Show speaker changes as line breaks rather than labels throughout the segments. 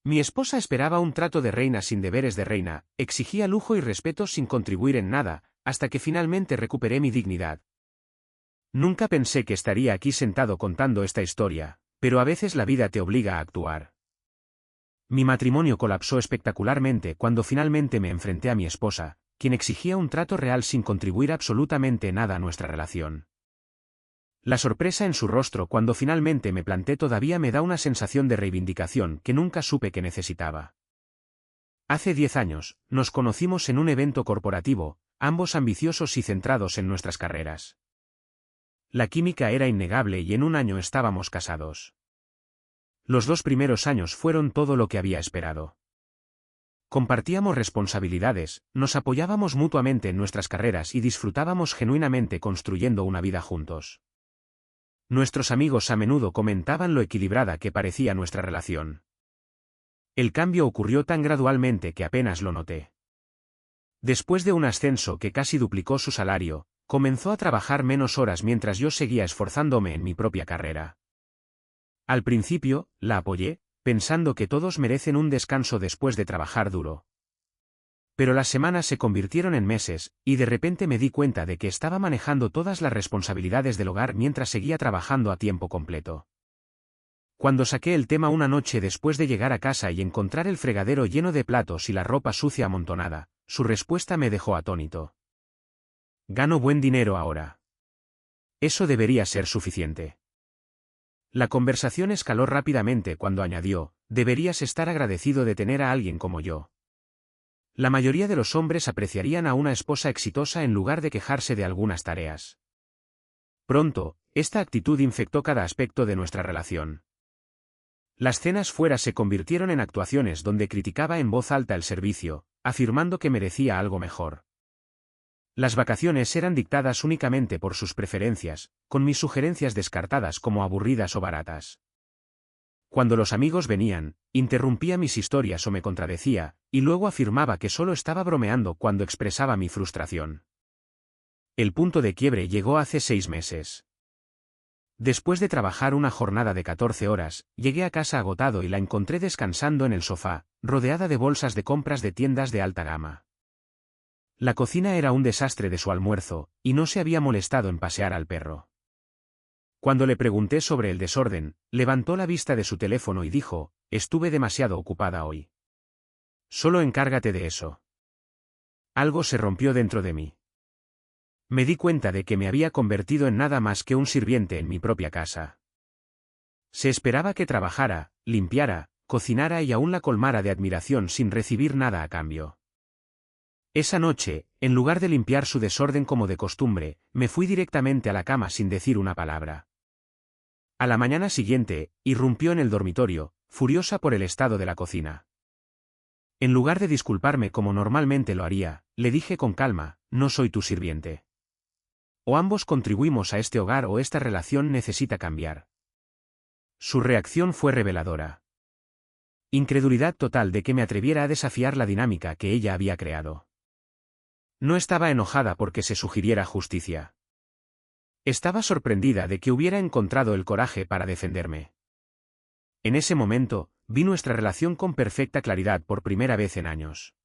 Mi esposa esperaba un trato de reina sin deberes de reina, exigía lujo y respeto sin contribuir en nada, hasta que finalmente recuperé mi dignidad. Nunca pensé que estaría aquí sentado contando esta historia, pero a veces la vida te obliga a actuar. Mi matrimonio colapsó espectacularmente cuando finalmente me enfrenté a mi esposa, quien exigía un trato real sin contribuir absolutamente nada a nuestra relación. La sorpresa en su rostro cuando finalmente me planté todavía me da una sensación de reivindicación que nunca supe que necesitaba. Hace 10 años, nos conocimos en un evento corporativo, ambos ambiciosos y centrados en nuestras carreras. La química era innegable y en un año estábamos casados. Los 2 primeros años fueron todo lo que había esperado. Compartíamos responsabilidades, nos apoyábamos mutuamente en nuestras carreras y disfrutábamos genuinamente construyendo una vida juntos. Nuestros amigos a menudo comentaban lo equilibrada que parecía nuestra relación. El cambio ocurrió tan gradualmente que apenas lo noté. Después de un ascenso que casi duplicó su salario, comenzó a trabajar menos horas mientras yo seguía esforzándome en mi propia carrera. Al principio, la apoyé, pensando que todos merecen un descanso después de trabajar duro. Pero las semanas se convirtieron en meses, y de repente me di cuenta de que estaba manejando todas las responsabilidades del hogar mientras seguía trabajando a tiempo completo. Cuando saqué el tema una noche después de llegar a casa y encontrar el fregadero lleno de platos y la ropa sucia amontonada, su respuesta me dejó atónito. Gano buen dinero ahora. Eso debería ser suficiente. La conversación escaló rápidamente cuando añadió, deberías estar agradecido de tener a alguien como yo. La mayoría de los hombres apreciarían a una esposa exitosa en lugar de quejarse de algunas tareas. Pronto, esta actitud infectó cada aspecto de nuestra relación. Las cenas fuera se convirtieron en actuaciones donde criticaba en voz alta el servicio, afirmando que merecía algo mejor. Las vacaciones eran dictadas únicamente por sus preferencias, con mis sugerencias descartadas como aburridas o baratas. Cuando los amigos venían, interrumpía mis historias o me contradecía, y luego afirmaba que solo estaba bromeando cuando expresaba mi frustración. El punto de quiebre llegó hace 6 meses. Después de trabajar una jornada de 14 horas, llegué a casa agotado y la encontré descansando en el sofá, rodeada de bolsas de compras de tiendas de alta gama. La cocina era un desastre de su almuerzo, y no se había molestado en pasear al perro. Cuando le pregunté sobre el desorden, levantó la vista de su teléfono y dijo, estuve demasiado ocupada hoy. Solo encárgate de eso. Algo se rompió dentro de mí. Me di cuenta de que me había convertido en nada más que un sirviente en mi propia casa. Se esperaba que trabajara, limpiara, cocinara y aún la colmara de admiración sin recibir nada a cambio. Esa noche, en lugar de limpiar su desorden como de costumbre, me fui directamente a la cama sin decir una palabra. A la mañana siguiente, irrumpió en el dormitorio, furiosa por el estado de la cocina. En lugar de disculparme como normalmente lo haría, le dije con calma, no soy tu sirviente. O ambos contribuimos a este hogar o esta relación necesita cambiar. Su reacción fue reveladora. Incredulidad total de que me atreviera a desafiar la dinámica que ella había creado. No estaba enojada porque se sugiriera justicia. Estaba sorprendida de que hubiera encontrado el coraje para defenderme. En ese momento, vi nuestra relación con perfecta claridad por primera vez en años.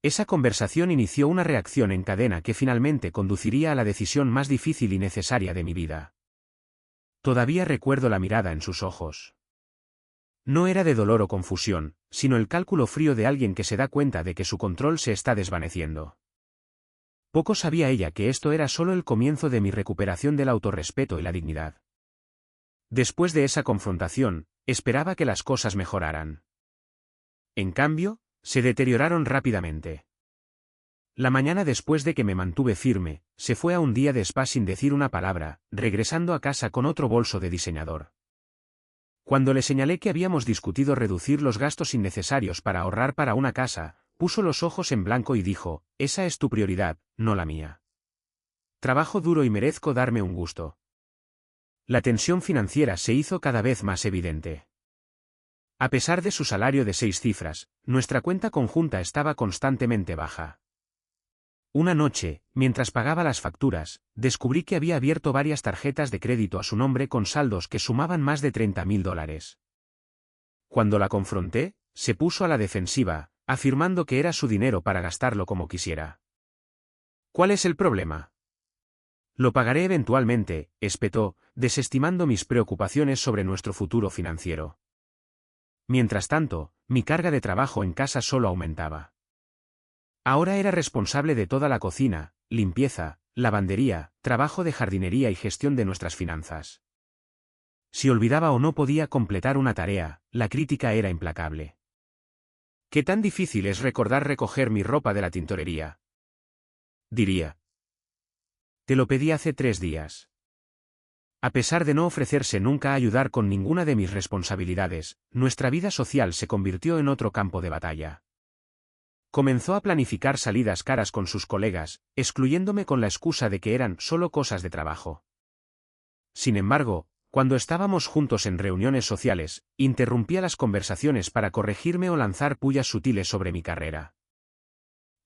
Esa conversación inició una reacción en cadena que finalmente conduciría a la decisión más difícil y necesaria de mi vida. Todavía recuerdo la mirada en sus ojos. No era de dolor o confusión, sino el cálculo frío de alguien que se da cuenta de que su control se está desvaneciendo. Poco sabía ella que esto era solo el comienzo de mi recuperación del autorrespeto y la dignidad. Después de esa confrontación, esperaba que las cosas mejoraran. En cambio, se deterioraron rápidamente. La mañana después de que me mantuve firme, se fue a un día de spa sin decir una palabra, regresando a casa con otro bolso de diseñador. Cuando le señalé que habíamos discutido reducir los gastos innecesarios para ahorrar para una casa, puso los ojos en blanco y dijo, esa es tu prioridad, no la mía. Trabajo duro y merezco darme un gusto. La tensión financiera se hizo cada vez más evidente. A pesar de su salario de 6 cifras, nuestra cuenta conjunta estaba constantemente baja. Una noche, mientras pagaba las facturas, descubrí que había abierto varias tarjetas de crédito a su nombre con saldos que sumaban más de $30.000. Cuando la confronté, se puso a la defensiva, afirmando que era su dinero para gastarlo como quisiera. ¿Cuál es el problema? Lo pagaré eventualmente, espetó, desestimando mis preocupaciones sobre nuestro futuro financiero. Mientras tanto, mi carga de trabajo en casa solo aumentaba. Ahora era responsable de toda la cocina, limpieza, lavandería, trabajo de jardinería y gestión de nuestras finanzas. Si olvidaba o no podía completar una tarea, la crítica era implacable. ¿Qué tan difícil es recordar recoger mi ropa de la tintorería?, diría. Te lo pedí hace 3 días. A pesar de no ofrecerse nunca a ayudar con ninguna de mis responsabilidades, nuestra vida social se convirtió en otro campo de batalla. Comenzó a planificar salidas caras con sus colegas, excluyéndome con la excusa de que eran solo cosas de trabajo. Sin embargo, cuando estábamos juntos en reuniones sociales, interrumpía las conversaciones para corregirme o lanzar pullas sutiles sobre mi carrera.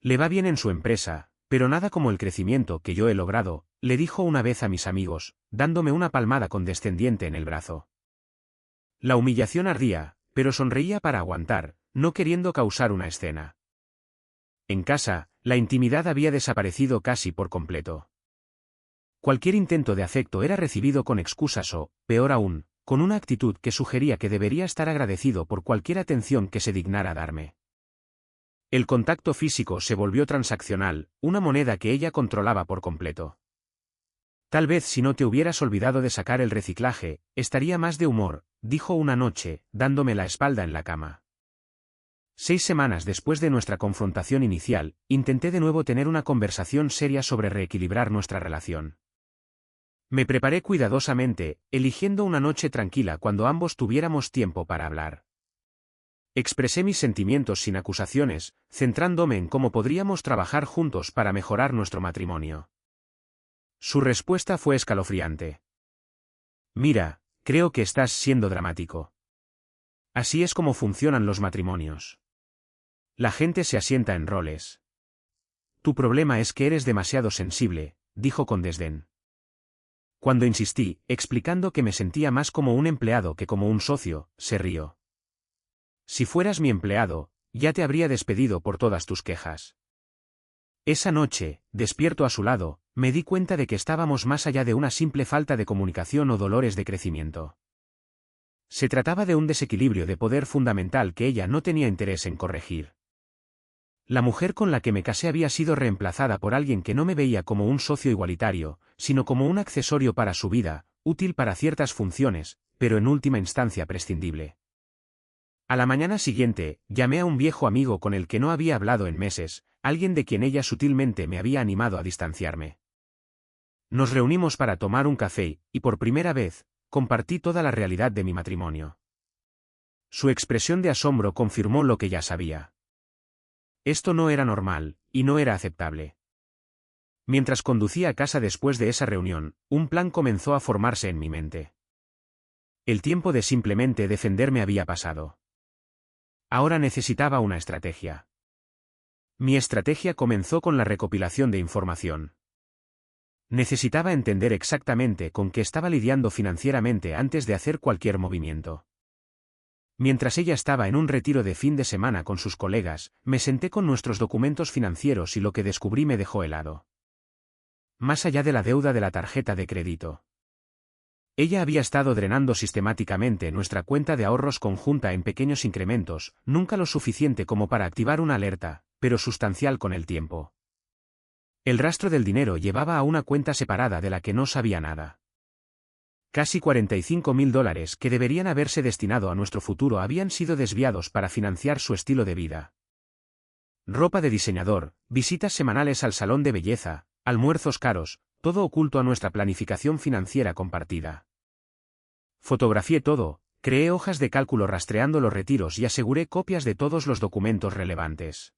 Le va bien en su empresa, pero nada como el crecimiento que yo he logrado, le dijo una vez a mis amigos, dándome una palmada condescendiente en el brazo. La humillación ardía, pero sonreía para aguantar, no queriendo causar una escena. En casa, la intimidad había desaparecido casi por completo. Cualquier intento de afecto era recibido con excusas o, peor aún, con una actitud que sugería que debería estar agradecido por cualquier atención que se dignara darme. El contacto físico se volvió transaccional, una moneda que ella controlaba por completo. Tal vez si no te hubieras olvidado de sacar el reciclaje, estaría más de humor, dijo una noche, dándome la espalda en la cama. 6 semanas después de nuestra confrontación inicial, intenté de nuevo tener una conversación seria sobre reequilibrar nuestra relación. Me preparé cuidadosamente, eligiendo una noche tranquila cuando ambos tuviéramos tiempo para hablar. Expresé mis sentimientos sin acusaciones, centrándome en cómo podríamos trabajar juntos para mejorar nuestro matrimonio. Su respuesta fue escalofriante. Mira, creo que estás siendo dramático. Así es como funcionan los matrimonios. La gente se asienta en roles. Tu problema es que eres demasiado sensible, dijo con desdén. Cuando insistí, explicando que me sentía más como un empleado que como un socio, se rió. Si fueras mi empleado, ya te habría despedido por todas tus quejas. Esa noche, despierto a su lado, me di cuenta de que estábamos más allá de una simple falta de comunicación o dolores de crecimiento. Se trataba de un desequilibrio de poder fundamental que ella no tenía interés en corregir. La mujer con la que me casé había sido reemplazada por alguien que no me veía como un socio igualitario, sino como un accesorio para su vida, útil para ciertas funciones, pero en última instancia prescindible. A la mañana siguiente, llamé a un viejo amigo con el que no había hablado en meses, alguien de quien ella sutilmente me había animado a distanciarme. Nos reunimos para tomar un café, y por primera vez, compartí toda la realidad de mi matrimonio. Su expresión de asombro confirmó lo que ya sabía. Esto no era normal, y no era aceptable. Mientras conducía a casa después de esa reunión, un plan comenzó a formarse en mi mente. El tiempo de simplemente defenderme había pasado. Ahora necesitaba una estrategia. Mi estrategia comenzó con la recopilación de información. Necesitaba entender exactamente con qué estaba lidiando financieramente antes de hacer cualquier movimiento. Mientras ella estaba en un retiro de fin de semana con sus colegas, me senté con nuestros documentos financieros y lo que descubrí me dejó helado. Más allá de la deuda de la tarjeta de crédito. Ella había estado drenando sistemáticamente nuestra cuenta de ahorros conjunta en pequeños incrementos, nunca lo suficiente como para activar una alerta, pero sustancial con el tiempo. El rastro del dinero llevaba a una cuenta separada de la que no sabía nada. Casi $45.000 que deberían haberse destinado a nuestro futuro habían sido desviados para financiar su estilo de vida. Ropa de diseñador, visitas semanales al salón de belleza, almuerzos caros, todo oculto a nuestra planificación financiera compartida. Fotografié todo, creé hojas de cálculo rastreando los retiros y aseguré copias de todos los documentos relevantes.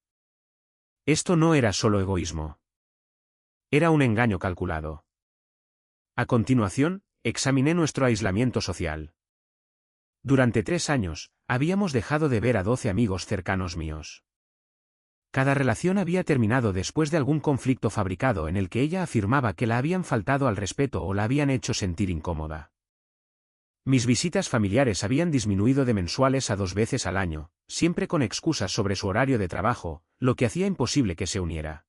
Esto no era solo egoísmo. Era un engaño calculado. A continuación, examiné nuestro aislamiento social. Durante 3 años, habíamos dejado de ver a 12 amigos cercanos míos. Cada relación había terminado después de algún conflicto fabricado en el que ella afirmaba que la habían faltado al respeto o la habían hecho sentir incómoda. Mis visitas familiares habían disminuido de mensuales a 2 veces al año, siempre con excusas sobre su horario de trabajo, lo que hacía imposible que se uniera.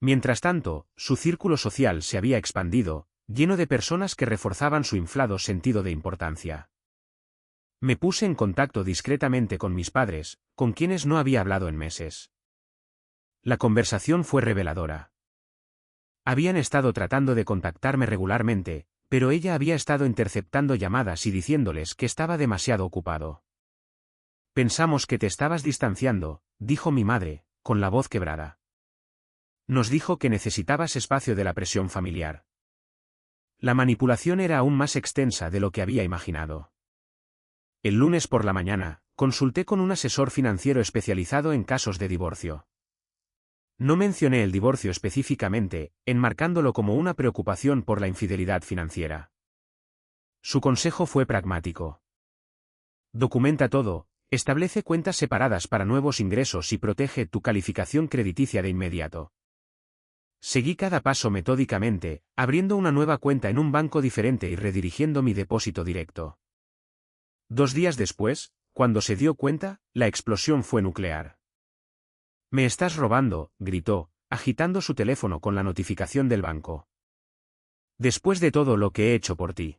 Mientras tanto, su círculo social se había expandido, lleno de personas que reforzaban su inflado sentido de importancia. Me puse en contacto discretamente con mis padres, con quienes no había hablado en meses. La conversación fue reveladora. Habían estado tratando de contactarme regularmente, pero ella había estado interceptando llamadas y diciéndoles que estaba demasiado ocupado. Pensamos que te estabas distanciando, dijo mi madre, con la voz quebrada. Nos dijo que necesitabas espacio de la presión familiar. La manipulación era aún más extensa de lo que había imaginado. El lunes por la mañana, consulté con un asesor financiero especializado en casos de divorcio. No mencioné el divorcio específicamente, enmarcándolo como una preocupación por la infidelidad financiera. Su consejo fue pragmático. Documenta todo, establece cuentas separadas para nuevos ingresos y protege tu calificación crediticia de inmediato. Seguí cada paso metódicamente, abriendo una nueva cuenta en un banco diferente y redirigiendo mi depósito directo. 2 días después, cuando se dio cuenta, la explosión fue nuclear. «Me estás robando», gritó, agitando su teléfono con la notificación del banco. «Después de todo lo que he hecho por ti.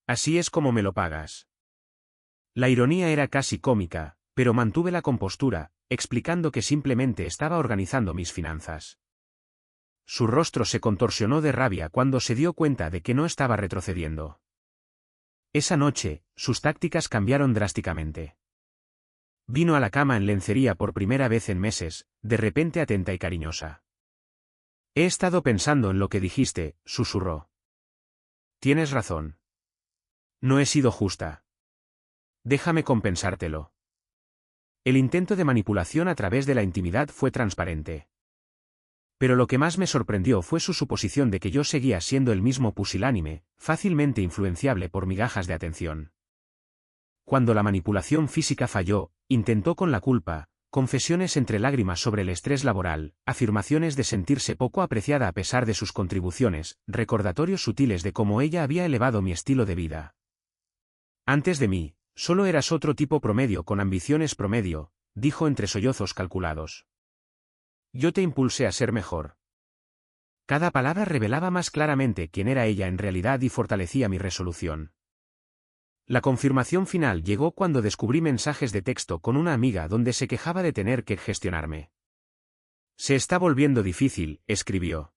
Así es como me lo pagas». La ironía era casi cómica, pero mantuve la compostura, explicando que simplemente estaba organizando mis finanzas. Su rostro se contorsionó de rabia cuando se dio cuenta de que no estaba retrocediendo. Esa noche, sus tácticas cambiaron drásticamente. Vino a la cama en lencería por primera vez en meses, de repente atenta y cariñosa. «He estado pensando en lo que dijiste», susurró. «Tienes razón. No he sido justa. Déjame compensártelo». El intento de manipulación a través de la intimidad fue transparente. Pero lo que más me sorprendió fue su suposición de que yo seguía siendo el mismo pusilánime, fácilmente influenciable por migajas de atención. Cuando la manipulación física falló, intentó con la culpa, confesiones entre lágrimas sobre el estrés laboral, afirmaciones de sentirse poco apreciada a pesar de sus contribuciones, recordatorios sutiles de cómo ella había elevado mi estilo de vida. «Antes de mí, solo eras otro tipo promedio con ambiciones promedio», dijo entre sollozos calculados. «Yo te impulsé a ser mejor». Cada palabra revelaba más claramente quién era ella en realidad y fortalecía mi resolución. La confirmación final llegó cuando descubrí mensajes de texto con una amiga donde se quejaba de tener que gestionarme. «Se está volviendo difícil», escribió.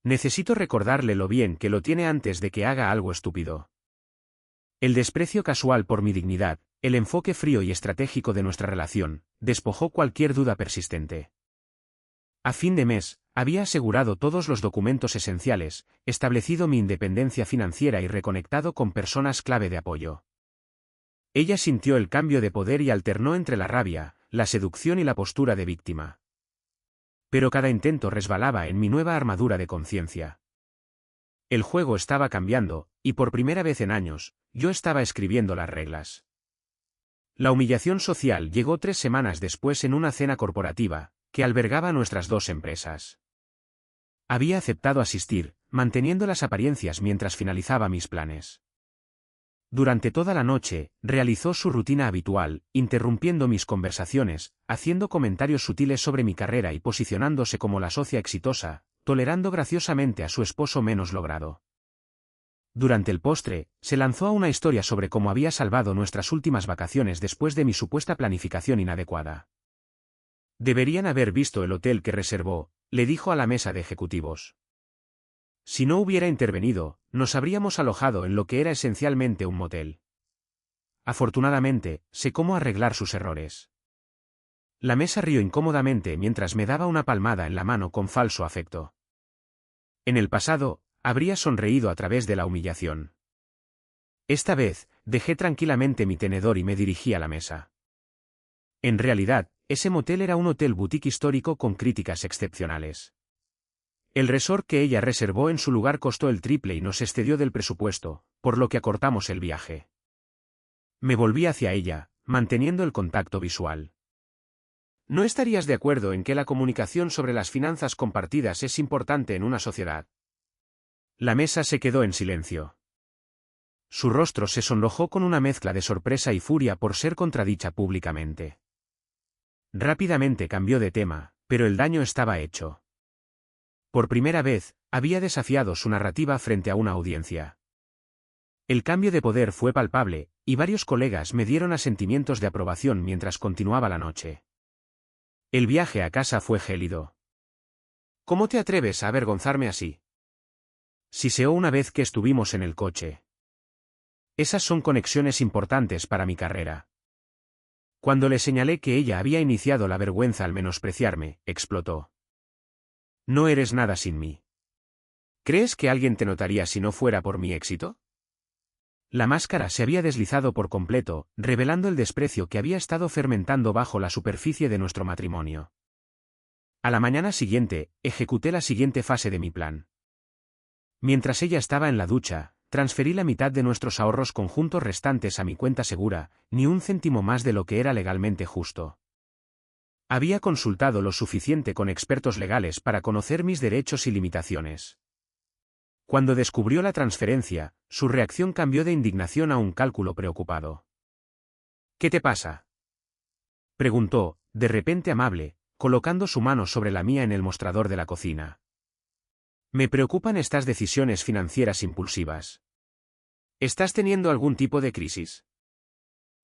«Necesito recordarle lo bien que lo tiene antes de que haga algo estúpido». El desprecio casual por mi dignidad, el enfoque frío y estratégico de nuestra relación, despojó cualquier duda persistente. A fin de mes, había asegurado todos los documentos esenciales, establecido mi independencia financiera y reconectado con personas clave de apoyo. Ella sintió el cambio de poder y alternó entre la rabia, la seducción y la postura de víctima. Pero cada intento resbalaba en mi nueva armadura de conciencia. El juego estaba cambiando, y por primera vez en años, yo estaba escribiendo las reglas. La humillación social llegó 3 semanas después en una cena corporativa, que albergaba nuestras 2 empresas. Había aceptado asistir, manteniendo las apariencias mientras finalizaba mis planes. Durante toda la noche, realizó su rutina habitual, interrumpiendo mis conversaciones, haciendo comentarios sutiles sobre mi carrera y posicionándose como la socia exitosa, tolerando graciosamente a su esposo menos logrado. Durante el postre, se lanzó a una historia sobre cómo había salvado nuestras últimas vacaciones después de mi supuesta planificación inadecuada. «Deberían haber visto el hotel que reservó», le dijo a la mesa de ejecutivos. «Si no hubiera intervenido, nos habríamos alojado en lo que era esencialmente un motel». Afortunadamente, sé cómo arreglar sus errores. La mesa rió incómodamente mientras me daba una palmada en la mano con falso afecto. En el pasado, habría sonreído a través de la humillación. Esta vez, dejé tranquilamente mi tenedor y me dirigí a la mesa. En realidad, ese motel era un hotel boutique histórico con críticas excepcionales. El resort que ella reservó en su lugar costó el triple y nos excedió del presupuesto, por lo que acortamos el viaje. Me volví hacia ella, manteniendo el contacto visual. «¿No estarías de acuerdo en que la comunicación sobre las finanzas compartidas es importante en una sociedad?» La mesa se quedó en silencio. Su rostro se sonrojó con una mezcla de sorpresa y furia por ser contradicha públicamente. Rápidamente cambió de tema, pero el daño estaba hecho. Por primera vez, había desafiado su narrativa frente a una audiencia. El cambio de poder fue palpable, y varios colegas me dieron asentimientos de aprobación mientras continuaba la noche. El viaje a casa fue gélido. ¿Cómo te atreves a avergonzarme así? Siseó una vez que estuvimos en el coche. Esas son conexiones importantes para mi carrera. Cuando le señalé que ella había iniciado la vergüenza al menospreciarme, explotó. No eres nada sin mí. ¿Crees que alguien te notaría si no fuera por mi éxito? La máscara se había deslizado por completo, revelando el desprecio que había estado fermentando bajo la superficie de nuestro matrimonio. A la mañana siguiente, ejecuté la siguiente fase de mi plan. Mientras ella estaba en la ducha, transferí la mitad de nuestros ahorros conjuntos restantes a mi cuenta segura, ni un céntimo más de lo que era legalmente justo. Había consultado lo suficiente con expertos legales para conocer mis derechos y limitaciones. Cuando descubrió la transferencia, su reacción cambió de indignación a un cálculo preocupado. ¿Qué te pasa?, preguntó, de repente amable, colocando su mano sobre la mía en el mostrador de la cocina. Me preocupan estas decisiones financieras impulsivas. ¿Estás teniendo algún tipo de crisis?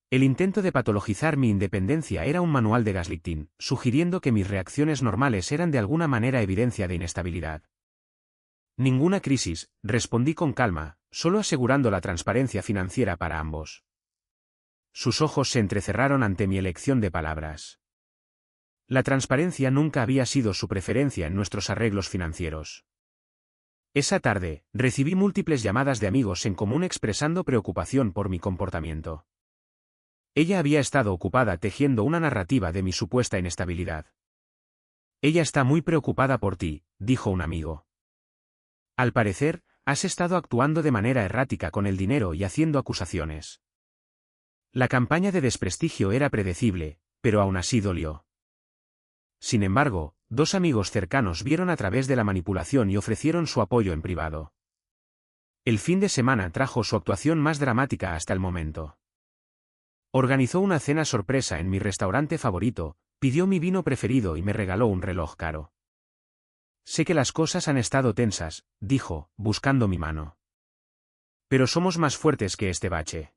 El intento de patologizar mi independencia era un manual de gaslighting, sugiriendo que mis reacciones normales eran de alguna manera evidencia de inestabilidad. Ninguna crisis, respondí con calma, solo asegurando la transparencia financiera para ambos. Sus ojos se entrecerraron ante mi elección de palabras. La transparencia nunca había sido su preferencia en nuestros arreglos financieros. Esa tarde, recibí múltiples llamadas de amigos en común expresando preocupación por mi comportamiento. Ella había estado ocupada tejiendo una narrativa de mi supuesta inestabilidad. Ella está muy preocupada por ti, dijo un amigo. Al parecer, has estado actuando de manera errática con el dinero y haciendo acusaciones. La campaña de desprestigio era predecible, pero aún así dolió. Sin embargo, dos amigos cercanos vieron a través de la manipulación y ofrecieron su apoyo en privado. El fin de semana trajo su actuación más dramática hasta el momento. Organizó una cena sorpresa en mi restaurante favorito, pidió mi vino preferido y me regaló un reloj caro. Sé que las cosas han estado tensas, dijo, buscando mi mano. Pero somos más fuertes que este bache.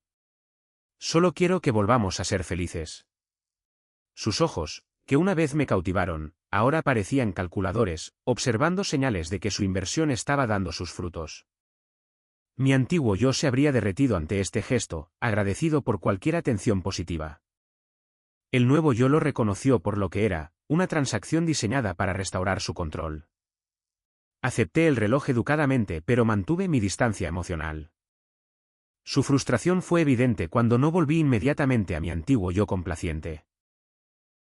Solo quiero que volvamos a ser felices. Sus ojos, que una vez me cautivaron, ahora parecían calculadores, observando señales de que su inversión estaba dando sus frutos. Mi antiguo yo se habría derretido ante este gesto, agradecido por cualquier atención positiva. El nuevo yo lo reconoció por lo que era, una transacción diseñada para restaurar su control. Acepté el reloj educadamente, pero mantuve mi distancia emocional. Su frustración fue evidente cuando no volví inmediatamente a mi antiguo yo complaciente.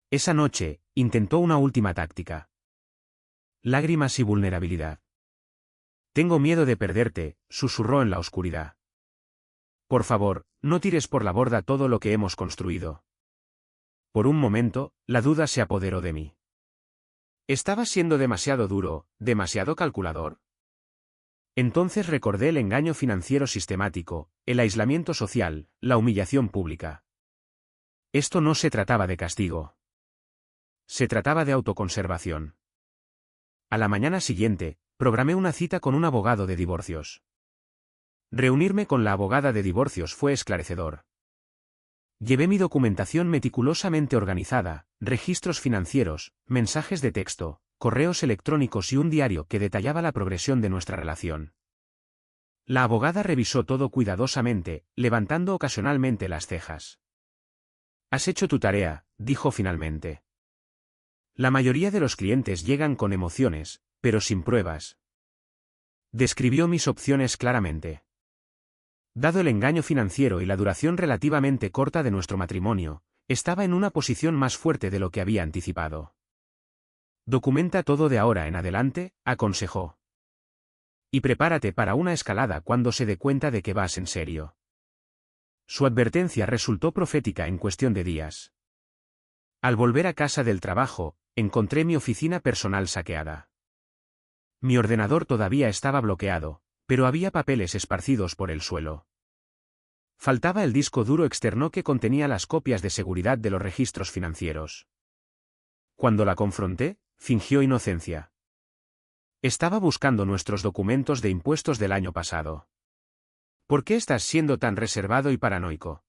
Esa noche, intentó una última táctica. Lágrimas y vulnerabilidad. Tengo miedo de perderte, susurró en la oscuridad. Por favor, no tires por la borda todo lo que hemos construido. Por un momento, la duda se apoderó de mí. ¿Estaba siendo demasiado duro, demasiado calculador? Entonces recordé el engaño financiero sistemático, el aislamiento social, la humillación pública. Esto no se trataba de castigo. Se trataba de autoconservación. A la mañana siguiente, programé una cita con un abogado de divorcios. Reunirme con la abogada de divorcios fue esclarecedor. Llevé mi documentación meticulosamente organizada, registros financieros, mensajes de texto, correos electrónicos y un diario que detallaba la progresión de nuestra relación. La abogada revisó todo cuidadosamente, levantando ocasionalmente las cejas. «Has hecho tu tarea», dijo finalmente. La mayoría de los clientes llegan con emociones, pero sin pruebas. Describió mis opciones claramente. Dado el engaño financiero y la duración relativamente corta de nuestro matrimonio, estaba en una posición más fuerte de lo que había anticipado. Documenta todo de ahora en adelante, aconsejó. Y prepárate para una escalada cuando se dé cuenta de que vas en serio. Su advertencia resultó profética en cuestión de días. Al volver a casa del trabajo, encontré mi oficina personal saqueada. Mi ordenador todavía estaba bloqueado, pero había papeles esparcidos por el suelo. Faltaba el disco duro externo que contenía las copias de seguridad de los registros financieros. Cuando la confronté, fingió inocencia. Estaba buscando nuestros documentos de impuestos del año pasado. ¿Por qué estás siendo tan reservado y paranoico?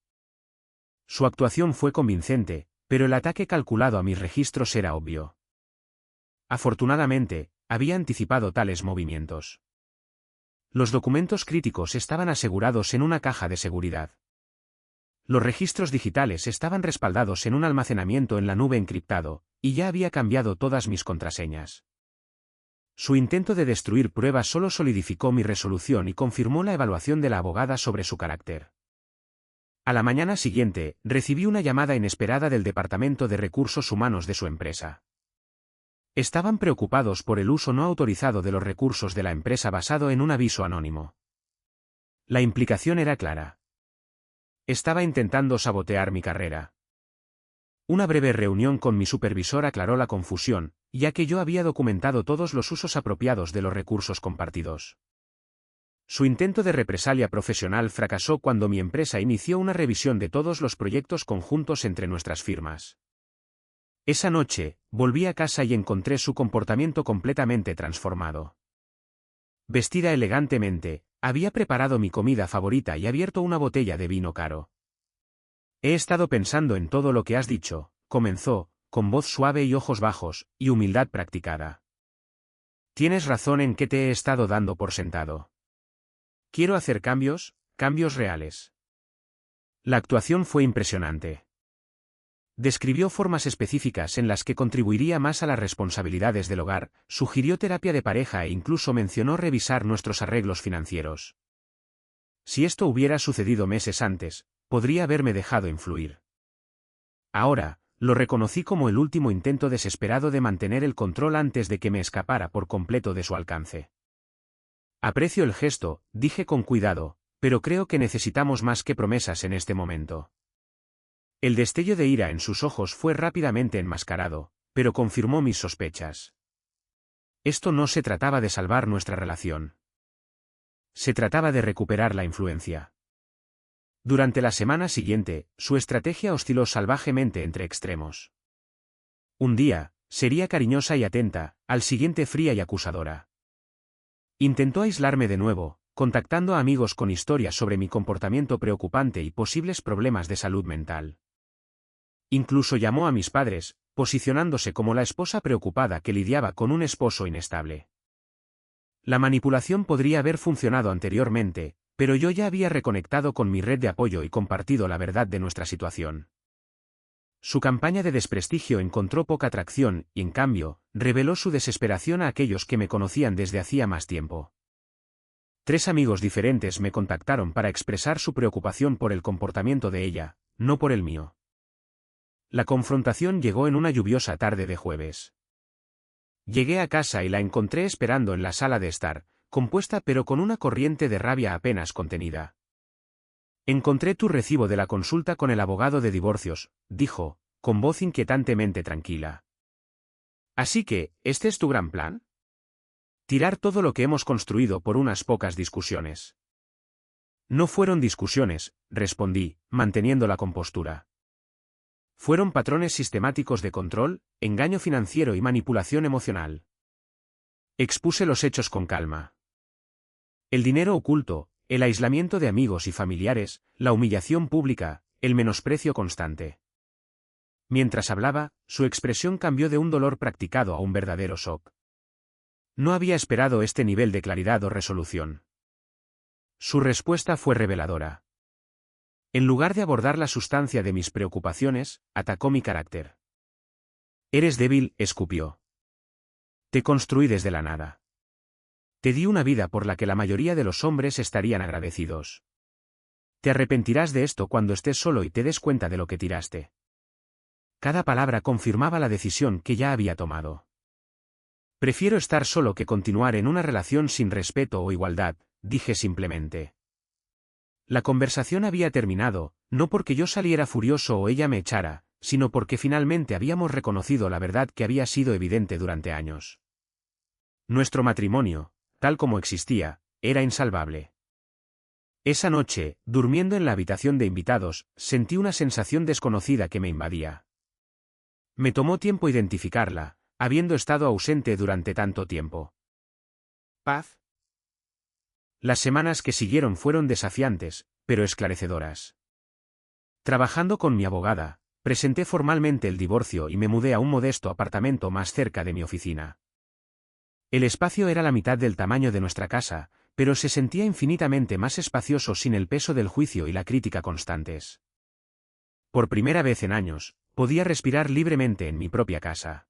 Su actuación fue convincente, pero el ataque calculado a mis registros era obvio. Afortunadamente, había anticipado tales movimientos. Los documentos críticos estaban asegurados en una caja de seguridad. Los registros digitales estaban respaldados en un almacenamiento en la nube encriptado, y ya había cambiado todas mis contraseñas. Su intento de destruir pruebas solo solidificó mi resolución y confirmó la evaluación de la abogada sobre su carácter. A la mañana siguiente, recibí una llamada inesperada del Departamento de Recursos Humanos de su empresa. Estaban preocupados por el uso no autorizado de los recursos de la empresa basado en un aviso anónimo. La implicación era clara. Estaba intentando sabotear mi carrera. Una breve reunión con mi supervisor aclaró la confusión, ya que yo había documentado todos los usos apropiados de los recursos compartidos. Su intento de represalia profesional fracasó cuando mi empresa inició una revisión de todos los proyectos conjuntos entre nuestras firmas. Esa noche, volví a casa y encontré su comportamiento completamente transformado. Vestida elegantemente, había preparado mi comida favorita y abierto una botella de vino caro. He estado pensando en todo lo que has dicho, comenzó, con voz suave y ojos bajos, y humildad practicada. Tienes razón en que te he estado dando por sentado. Quiero hacer cambios, cambios reales. La actuación fue impresionante. Describió formas específicas en las que contribuiría más a las responsabilidades del hogar, sugirió terapia de pareja e incluso mencionó revisar nuestros arreglos financieros. Si esto hubiera sucedido meses antes, podría haberme dejado influir. Ahora, lo reconocí como el último intento desesperado de mantener el control antes de que me escapara por completo de su alcance. Aprecio el gesto, dije con cuidado, pero creo que necesitamos más que promesas en este momento. El destello de ira en sus ojos fue rápidamente enmascarado, pero confirmó mis sospechas. Esto no se trataba de salvar nuestra relación. Se trataba de recuperar la influencia. Durante la semana siguiente, su estrategia osciló salvajemente entre extremos. Un día, sería cariñosa y atenta, al siguiente fría y acusadora. Intentó aislarme de nuevo, contactando a amigos con historias sobre mi comportamiento preocupante y posibles problemas de salud mental. Incluso llamó a mis padres, posicionándose como la esposa preocupada que lidiaba con un esposo inestable. La manipulación podría haber funcionado anteriormente, pero yo ya había reconectado con mi red de apoyo y compartido la verdad de nuestra situación. Su campaña de desprestigio encontró poca atracción y, en cambio, reveló su desesperación a aquellos que me conocían desde hacía más tiempo. 3 amigos diferentes me contactaron para expresar su preocupación por el comportamiento de ella, no por el mío. La confrontación llegó en una lluviosa tarde de jueves. Llegué a casa y la encontré esperando en la sala de estar, compuesta pero con una corriente de rabia apenas contenida. Encontré tu recibo de la consulta con el abogado de divorcios, dijo, con voz inquietantemente tranquila. Así que, ¿este es tu gran plan? Tirar todo lo que hemos construido por unas pocas discusiones. No fueron discusiones, respondí, manteniendo la compostura. Fueron patrones sistemáticos de control, engaño financiero y manipulación emocional. Expuse los hechos con calma. El dinero oculto, el aislamiento de amigos y familiares, la humillación pública, el menosprecio constante. Mientras hablaba, su expresión cambió de un dolor practicado a un verdadero shock. No había esperado este nivel de claridad o resolución. Su respuesta fue reveladora. En lugar de abordar la sustancia de mis preocupaciones, atacó mi carácter. Eres débil, escupió. Te construí desde la nada. Te di una vida por la que la mayoría de los hombres estarían agradecidos. Te arrepentirás de esto cuando estés solo y te des cuenta de lo que tiraste. Cada palabra confirmaba la decisión que ya había tomado. Prefiero estar solo que continuar en una relación sin respeto o igualdad, dije simplemente. La conversación había terminado, no porque yo saliera furioso o ella me echara, sino porque finalmente habíamos reconocido la verdad que había sido evidente durante años. Nuestro matrimonio, tal como existía, era insalvable. Esa noche, durmiendo en la habitación de invitados, sentí una sensación desconocida que me invadía. Me tomó tiempo identificarla, habiendo estado ausente durante tanto tiempo. ¿Paz? Las semanas que siguieron fueron desafiantes, pero esclarecedoras. Trabajando con mi abogada, presenté formalmente el divorcio y me mudé a un modesto apartamento más cerca de mi oficina. El espacio era la mitad del tamaño de nuestra casa, pero se sentía infinitamente más espacioso sin el peso del juicio y la crítica constantes. Por primera vez en años, podía respirar libremente en mi propia casa.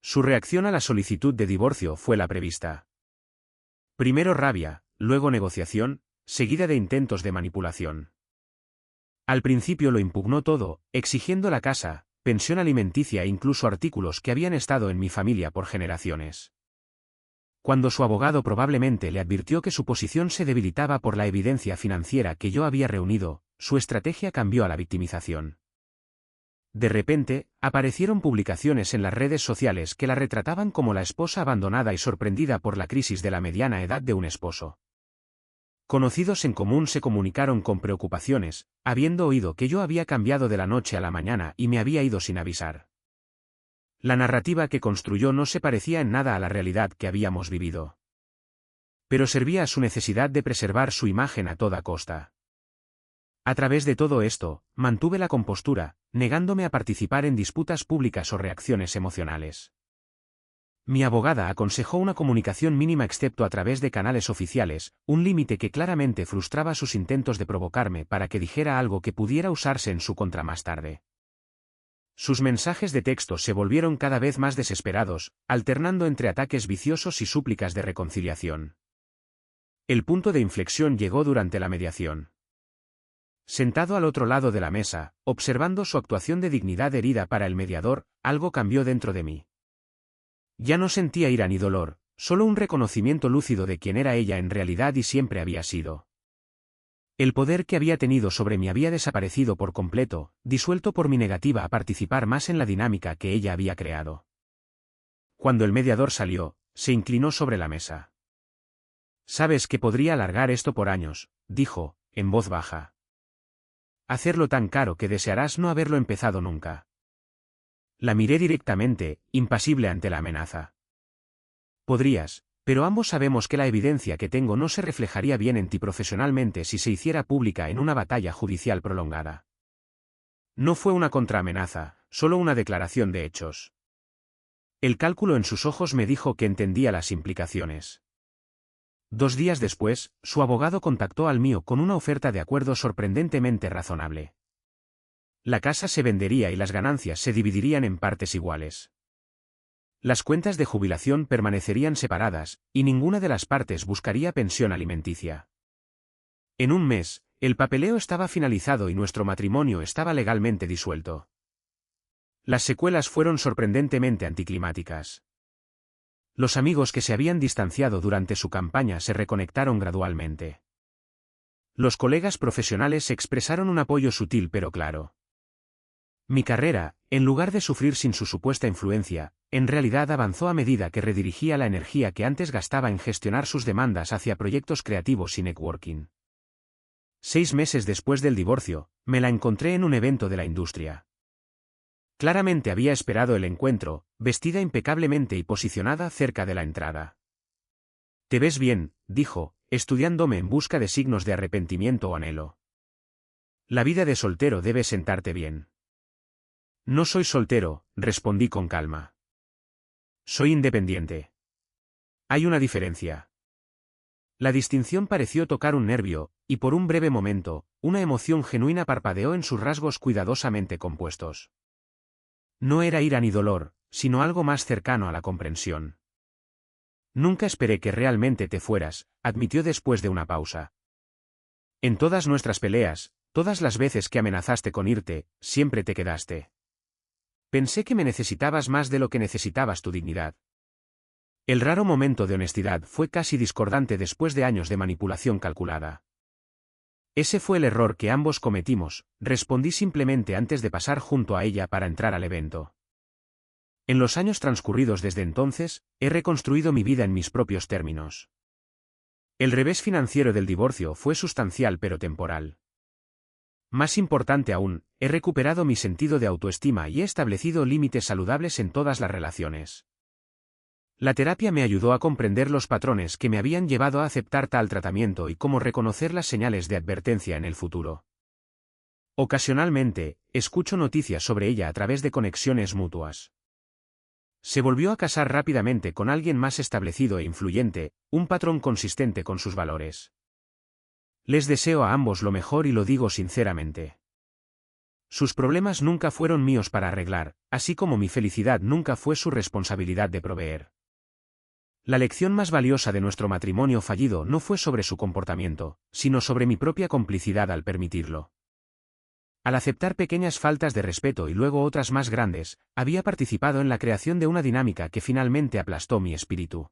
Su reacción a la solicitud de divorcio fue la prevista. Primero rabia, luego negociación, seguida de intentos de manipulación. Al principio lo impugnó todo, exigiendo la casa, pensión alimenticia e incluso artículos que habían estado en mi familia por generaciones. Cuando su abogado probablemente le advirtió que su posición se debilitaba por la evidencia financiera que yo había reunido, su estrategia cambió a la victimización. De repente, aparecieron publicaciones en las redes sociales que la retrataban como la esposa abandonada y sorprendida por la crisis de la mediana edad de un esposo. Conocidos en común se comunicaron con preocupaciones, habiendo oído que yo había cambiado de la noche a la mañana y me había ido sin avisar. La narrativa que construyó no se parecía en nada a la realidad que habíamos vivido. Pero servía a su necesidad de preservar su imagen a toda costa. A través de todo esto, mantuve la compostura, negándome a participar en disputas públicas o reacciones emocionales. Mi abogada aconsejó una comunicación mínima excepto a través de canales oficiales, un límite que claramente frustraba sus intentos de provocarme para que dijera algo que pudiera usarse en su contra más tarde. Sus mensajes de texto se volvieron cada vez más desesperados, alternando entre ataques viciosos y súplicas de reconciliación. El punto de inflexión llegó durante la mediación. Sentado al otro lado de la mesa, observando su actuación de dignidad herida para el mediador, algo cambió dentro de mí. Ya no sentía ira ni dolor, solo un reconocimiento lúcido de quién era ella en realidad y siempre había sido. El poder que había tenido sobre mí había desaparecido por completo, disuelto por mi negativa a participar más en la dinámica que ella había creado. Cuando el mediador salió, se inclinó sobre la mesa. «Sabes que podría alargar esto por años», dijo, en voz baja. «Hacerlo tan caro que desearás no haberlo empezado nunca». La miré directamente, impasible ante la amenaza. «Podrías, pero ambos sabemos que la evidencia que tengo no se reflejaría bien en ti profesionalmente si se hiciera pública en una batalla judicial prolongada». No fue una contraamenaza, solo una declaración de hechos. El cálculo en sus ojos me dijo que entendía las implicaciones. 2 días después, su abogado contactó al mío con una oferta de acuerdo sorprendentemente razonable. La casa se vendería y las ganancias se dividirían en partes iguales. Las cuentas de jubilación permanecerían separadas, y ninguna de las partes buscaría pensión alimenticia. En un mes, el papeleo estaba finalizado y nuestro matrimonio estaba legalmente disuelto. Las secuelas fueron sorprendentemente anticlimáticas. Los amigos que se habían distanciado durante su campaña se reconectaron gradualmente. Los colegas profesionales expresaron un apoyo sutil pero claro. Mi carrera, en lugar de sufrir sin su supuesta influencia, en realidad avanzó a medida que redirigía la energía que antes gastaba en gestionar sus demandas hacia proyectos creativos y networking. 6 meses después del divorcio, me la encontré en un evento de la industria. Claramente había esperado el encuentro, vestida impecablemente y posicionada cerca de la entrada. «Te ves bien», dijo, estudiándome en busca de signos de arrepentimiento o anhelo. «La vida de soltero debe sentarte bien». «No soy soltero», respondí con calma. «Soy independiente». «Hay una diferencia». La distinción pareció tocar un nervio, y por un breve momento, una emoción genuina parpadeó en sus rasgos cuidadosamente compuestos. No era ira ni dolor, sino algo más cercano a la comprensión. «Nunca esperé que realmente te fueras», admitió después de una pausa. «En todas nuestras peleas, todas las veces que amenazaste con irte, siempre te quedaste. Pensé que me necesitabas más de lo que necesitabas tu dignidad». El raro momento de honestidad fue casi discordante después de años de manipulación calculada. «Ese fue el error que ambos cometimos», respondí simplemente antes de pasar junto a ella para entrar al evento. En los años transcurridos desde entonces, he reconstruido mi vida en mis propios términos. El revés financiero del divorcio fue sustancial pero temporal. Más importante aún, he recuperado mi sentido de autoestima y he establecido límites saludables en todas las relaciones. La terapia me ayudó a comprender los patrones que me habían llevado a aceptar tal tratamiento y cómo reconocer las señales de advertencia en el futuro. Ocasionalmente, escucho noticias sobre ella a través de conexiones mutuas. Se volvió a casar rápidamente con alguien más establecido e influyente, un patrón consistente con sus valores. Les deseo a ambos lo mejor y lo digo sinceramente. Sus problemas nunca fueron míos para arreglar, así como mi felicidad nunca fue su responsabilidad de proveer. La lección más valiosa de nuestro matrimonio fallido no fue sobre su comportamiento, sino sobre mi propia complicidad al permitirlo. Al aceptar pequeñas faltas de respeto y luego otras más grandes, había participado en la creación de una dinámica que finalmente aplastó mi espíritu.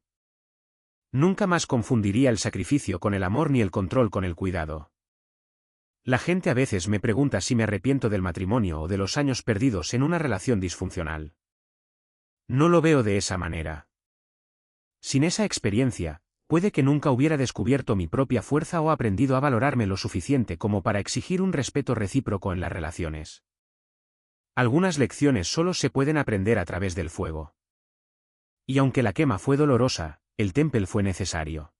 Nunca más confundiría el sacrificio con el amor ni el control con el cuidado. La gente a veces me pregunta si me arrepiento del matrimonio o de los años perdidos en una relación disfuncional. No lo veo de esa manera. Sin esa experiencia, puede que nunca hubiera descubierto mi propia fuerza o aprendido a valorarme lo suficiente como para exigir un respeto recíproco en las relaciones. Algunas lecciones solo se pueden aprender a través del fuego. Y aunque la quema fue dolorosa, el temple fue necesario.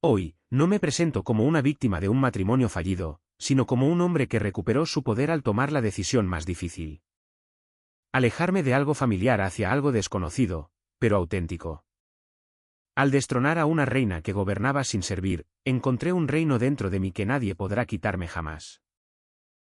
Hoy, no me presento como una víctima de un matrimonio fallido, sino como un hombre que recuperó su poder al tomar la decisión más difícil. Alejarme de algo familiar hacia algo desconocido, pero auténtico. Al destronar a una reina que gobernaba sin servir, encontré un reino dentro de mí que nadie podrá quitarme jamás.